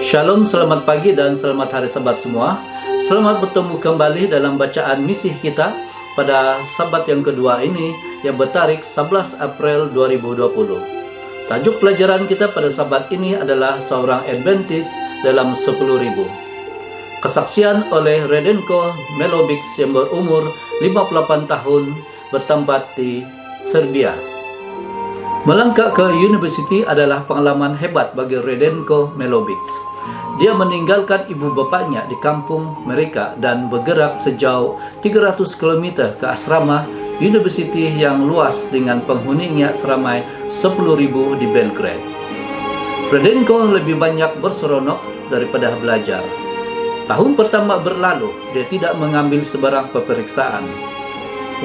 Shalom, selamat pagi dan selamat hari Sabat semua. Selamat bertemu kembali dalam bacaan misi kita pada Sabat yang kedua ini yang bertarikh 11 April 2020. Tajuk pelajaran kita pada Sabat ini adalah seorang Adventis dalam 10.000. Kesaksian oleh Radenko Melovic yang berumur 58 tahun bertempat di Serbia. Melangkah ke university adalah pengalaman hebat bagi Radenko Melovic. Dia meninggalkan ibu bapaknya di kampung mereka dan bergerak sejauh 300 km ke asrama university yang luas dengan penghuninya seramai 10.000 di Belgrade. Radenko lebih banyak berseronok daripada belajar. Tahun pertama berlalu, dia tidak mengambil sebarang peperiksaan.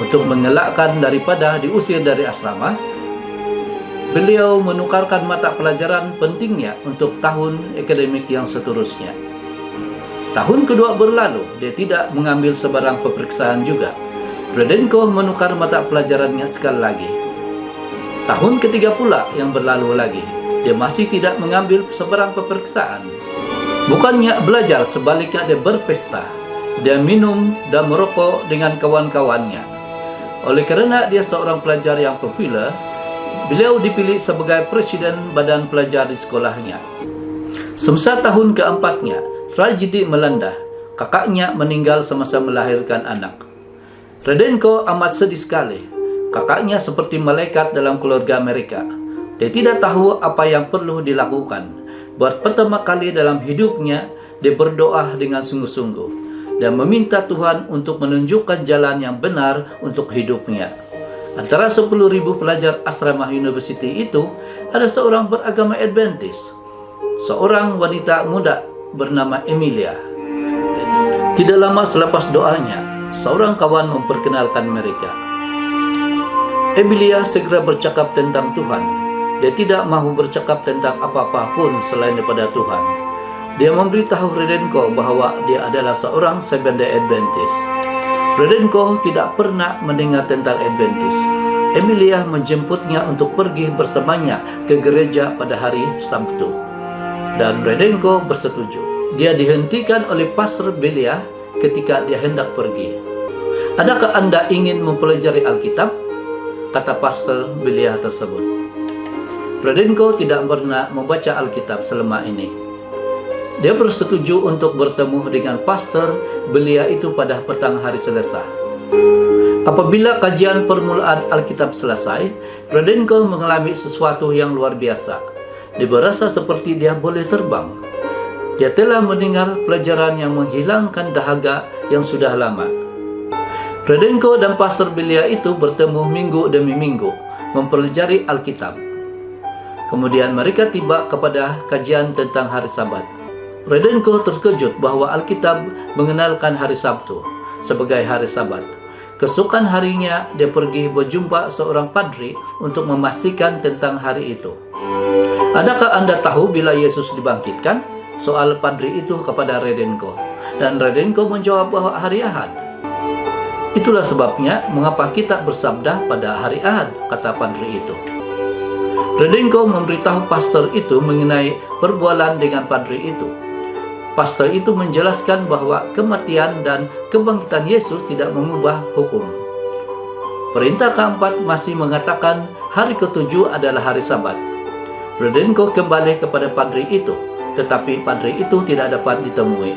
Untuk mengelakkan daripada diusir dari asrama, beliau menukarkan mata pelajaran pentingnya untuk tahun akademik yang seterusnya. Tahun kedua berlalu, dia tidak mengambil sebarang peperiksaan juga. Radenko menukar mata pelajarannya sekali lagi. Tahun ketiga pula yang berlalu lagi, dia masih tidak mengambil sebarang peperiksaan. Bukannya belajar, sebaliknya dia berpesta. Dia minum dan merokok dengan kawan-kawannya. Oleh karena dia seorang pelajar yang populer, beliau dipilih sebagai presiden badan pelajar di sekolahnya. Semasa tahun keempatnya, tragedi melanda. Kakaknya meninggal semasa melahirkan anak. Radenko amat sedih sekali. Kakaknya seperti malaikat dalam keluarga mereka. Dia tidak tahu apa yang perlu dilakukan. Buat pertama kali dalam hidupnya, dia berdoa dengan sungguh-sungguh dan meminta Tuhan untuk menunjukkan jalan yang benar untuk hidupnya. Antara 10.000 pelajar asrama university itu, ada seorang beragama Adventis, seorang wanita muda bernama Emilia. Tidak lama selepas doanya, seorang kawan memperkenalkan mereka. Emilia segera bercakap tentang Tuhan. Dia tidak mahu bercakap tentang apa-apa pun selain daripada Tuhan. Dia memberitahu Radenko bahwa dia adalah seorang Seventh-day Adventist. Radenko tidak pernah mendengar tentang Adventis. Emilia menjemputnya untuk pergi bersamanya ke gereja pada hari Sabtu. Dan Radenko bersetuju. Dia dihentikan oleh Pastor Belia ketika dia hendak pergi. "Adakah Anda ingin mempelajari Alkitab?" kata Pastor Belia tersebut. Radenko tidak pernah membaca Alkitab selama ini. Dia bersetuju untuk bertemu dengan Pastor Belia itu pada petang hari Selasa. Apabila kajian permulaan Alkitab selesai, Radenko mengalami sesuatu yang luar biasa. Dia berasa seperti dia boleh terbang. Dia telah mendengar pelajaran yang menghilangkan dahaga yang sudah lama. Radenko dan Pastor Belia itu bertemu minggu demi minggu, mempelajari Alkitab. Kemudian mereka tiba kepada kajian tentang hari Sabat. Radenko terkejut bahwa Alkitab mengenalkan hari Sabtu sebagai hari Sabat. Keesokan harinya dia pergi berjumpa seorang padri untuk memastikan tentang hari itu. "Adakah Anda tahu bila Yesus dibangkitkan?" soal padri itu kepada Radenko. Dan Radenko menjawab bahwa hari Ahad. "Itulah sebabnya mengapa kita bersabda pada hari Ahad," kata padri itu. Radenko memberitahu pastor itu mengenai perbualan dengan padri itu. Pastor itu menjelaskan bahwa kematian dan kebangkitan Yesus tidak mengubah hukum. Perintah keempat masih mengatakan hari ketujuh adalah hari Sabat. Radenko kembali kepada padri itu, tetapi padri itu tidak dapat ditemui.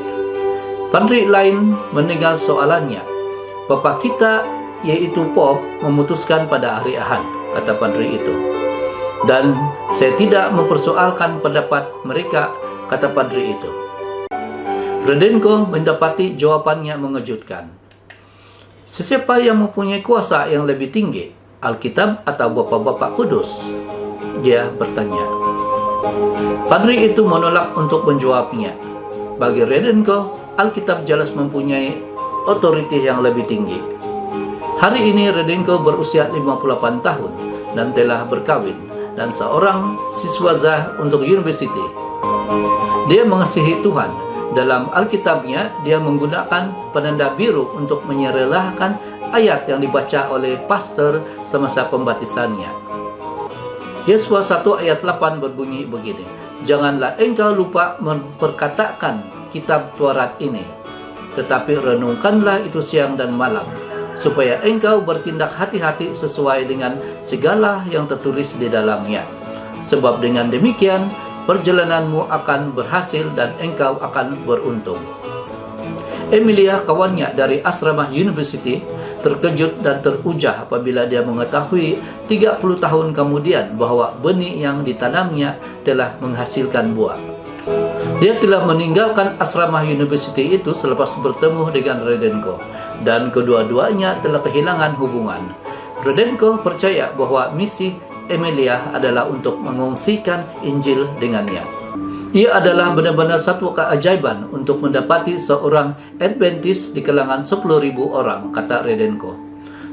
Padri lain mendengar soalannya. "Bapak kita, yaitu Pop, memutuskan pada hari Ahad," kata padri itu. "Dan saya tidak mempersoalkan pendapat mereka," kata padri itu. Radenko mendapati jawabannya mengejutkan. "Sesiapa yang mempunyai kuasa yang lebih tinggi, Alkitab atau Bapak-Bapak Kudus?" dia bertanya. Padri itu menolak untuk menjawabnya. Bagi Radenko, Alkitab jelas mempunyai otoritas yang lebih tinggi. Hari ini Radenko berusia 58 tahun dan telah berkawin dan seorang siswaza untuk university. Dia mengasihi Tuhan. Dalam Alkitabnya, dia menggunakan penanda biru untuk menyerelahkan ayat yang dibaca oleh pastor semasa pembaptisannya. Yesua 1 ayat 8 berbunyi begini, janganlah engkau lupa memperkatakan kitab Taurat ini, tetapi renungkanlah itu siang dan malam, supaya engkau bertindak hati-hati sesuai dengan segala yang tertulis di dalamnya. Sebab dengan demikian, perjalananmu akan berhasil dan engkau akan beruntung. Emilia, kawannya dari Asrama University, terkejut dan terujah apabila dia mengetahui 30 tahun kemudian bahwa benih yang ditanamnya telah menghasilkan buah. Dia telah meninggalkan Asrama University itu selepas bertemu dengan Rudenko, dan kedua-duanya telah kehilangan hubungan. Rudenko percaya bahwa misi Emilia adalah untuk mengungsikan Injil dengannya. Ia adalah benar-benar satu keajaiban untuk mendapati seorang Adventis di kalangan 10.000 orang, kata Rudenko.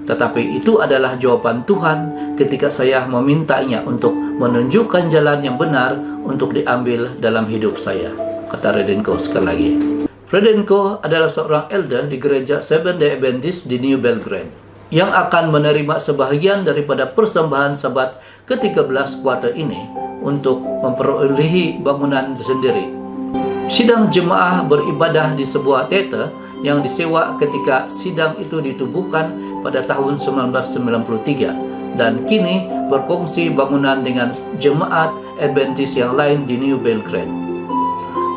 Tetapi itu adalah jawaban Tuhan ketika saya memintanya untuk menunjukkan jalan yang benar untuk diambil dalam hidup saya, kata Rudenko sekali lagi. Rudenko adalah seorang elder di gereja Seventh-day Adventist di New Belgrade yang akan menerima sebahagian daripada persembahan Sabat ke-13 kuartal ini untuk memperolehi bangunan sendiri. Sidang jemaah beribadah di sebuah teater yang disewa ketika sidang itu ditubuhkan pada tahun 1993 dan kini berkongsi bangunan dengan jemaat Adventist yang lain di New Belgrade.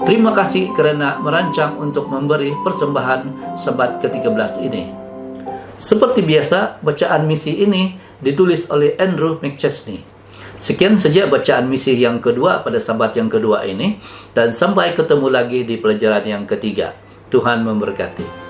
Terima kasih kerana merancang untuk memberi persembahan Sabat ke-13 ini. Seperti biasa, bacaan misi ini ditulis oleh Andrew McChesney. Sekian saja bacaan misi yang kedua pada Sabat yang kedua ini, dan sampai ketemu lagi di pelajaran yang ketiga. Tuhan memberkati.